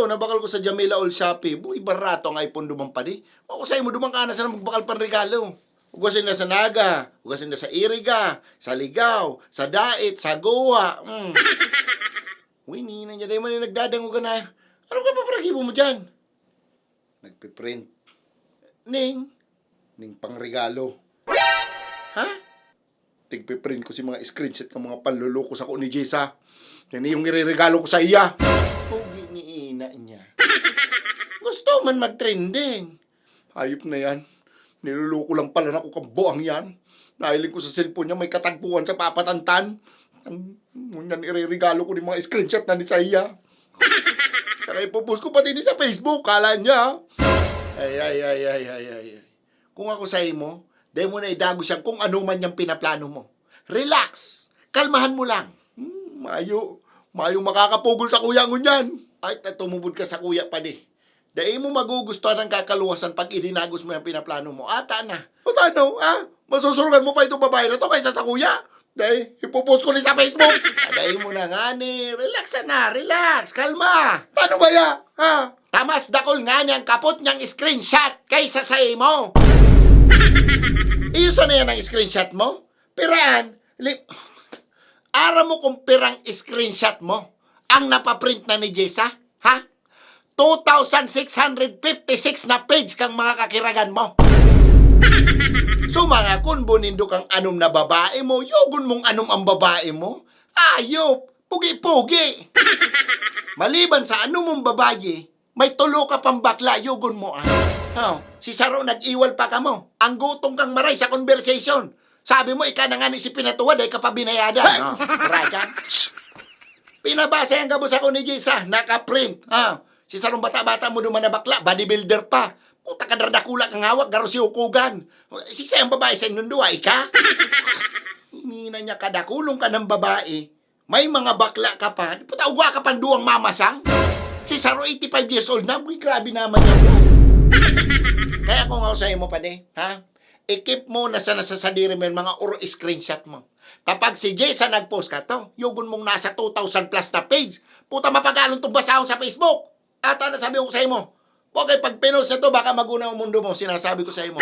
daw, nabakal ko sa Jamila All Shopee. Buhay barato ang iPhone dumang pa di. Ako sa'yo mo, dumang ka na sa magbakal pan regalo. Ugasin na sa Naga, ugasin na sa Iriga, sa Ligaw, sa Dait, sa Goa. Uy, nina niya, dahil man yung nagdadango ka na. Ano ka paparagibo mo dyan? Nagpiprint. Ning pang regalo. Ha? Tigpiprint ko si mga screenshot ng mga panluloko sa ko ni Jessa. Yan yung ireregalo ko sa iya. Pugi ni ina niya. Gusto man mag-trending. Hayop na yan. Niluloko lang pala na ko kabuang yan. Nahiling ko sa cellphone niya may katagpuan sa papatantan. Yan ireregalo ko ni mga screenshot na ni sa iya. Saka ipopost ko pati ni sa Facebook. Kala niya. Ay. Kung ako sa imo, dahil mo na idago siyang kung ano man yung pinaplano mo. Relax. Kalmahan mo lang. Mayo makakapugol sa kuya ngon yan. Ay, tumubod ka sa kuya pa di. Dahil mo magugustuhan ng kakaluwasan pag idinagos mo yung pinaplano mo. Ata na. O tano, ha? Masusurugan mo pa itong babae na to kaysa sa kuya. Dahil, ipopost ko ni sa Facebook. Dahil mo na nga ni. Relax na, relax. Kalma. Paano ba ya? Ha? Tamas dakol nga niyang kapot niyang screenshot kaysa sa imo. Iyusa na yan ang screenshot mo? Piraan. Ara mo kung pirang screenshot mo ang napaprint na ni Jessa? Ha? 2,656 na page kang mga kakiragan mo. So mga kun bunindo kang anom na babae mo, yugon mong anom ang babae mo. Ayop, pugi-pugi. Maliban sa anom mong babae, may tulo ka pang bakla, yugon mo si Saro nag-iwal pa ka mo. Ang gutong kang maray sa conversation. Sabi mo, ika na nga ni si pinatuwad ay kapabinayada. Raka. Pinabasa yung gabos ako ni Jessa, naka-print. Si Sarong bata-bata mo duman na bakla, bodybuilder pa. Puta ka dardakula kang hawak, garo si ukugan. Si sayang babae sa inundua, ika? Hinina niya kadakulong ka ng babae. May mga bakla ka pa. Puta, ugwa ka panduang mamasang. Si Saro 85 years old na, buhay grabe naman yan. Kaya kung ako sa'yo mo pa i-keep mo na sa nasasadiri mo yung mga uro screenshot mo. Kapag si Jessa nag-post ka to, yugon mong nasa 2,000 plus na page. Puta mapagalong itong basahon sa Facebook. At ano sabi ko sa'yo mo? Huwag ay pag pinost na to, baka maguna ang mundo mo. Sinasabi ko sa'yo mo.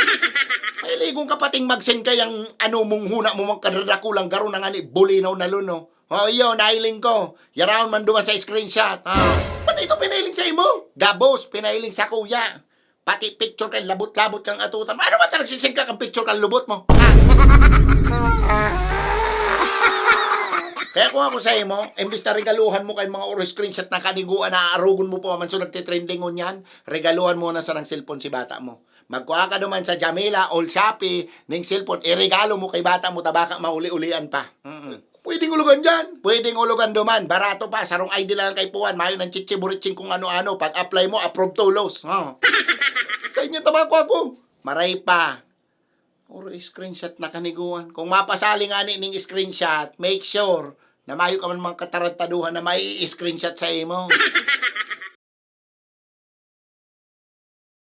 May ligong kapating mag-send kayang ano mong huna mo magkadadakulang garo na nga ni bulinaw na luno. Yun, nailing ko. Yaraon man duman sa screenshot. Pati ito pinailing sa'yo mo? Gabos, pinailing sa kuya. Pati picture kang labot-labot kang atutan. Ano ba talagang sisig ka kang picture kang lubot mo? Kaya kung ako sa'yo mo, imbis na regaluhan mo kay mga oro screenshot na kaniguan na aarugon mo po man so nagtitrending on yan, regaluhan mo na sa ng cellphone si bata mo. Magkuha ka naman sa Jamila, All Shopee, ng cellphone, iregalo mo kay bata mo, tabaka mauli-ulian pa. Pwedeng ulugan dyan. Pwedeng ulugan duman. Barato pa. Sarong ID lang kay Puan. Mayo ng chichiburitsing kung ano-ano. Pag-apply mo, approve tulos. Sa inyo tabako ako. Maray pa. Oro screenshot na kaniguan. Kung mapasali nga ning screenshot, make sure na mayo ka man mga katarantaduhan na may screenshot sa imo.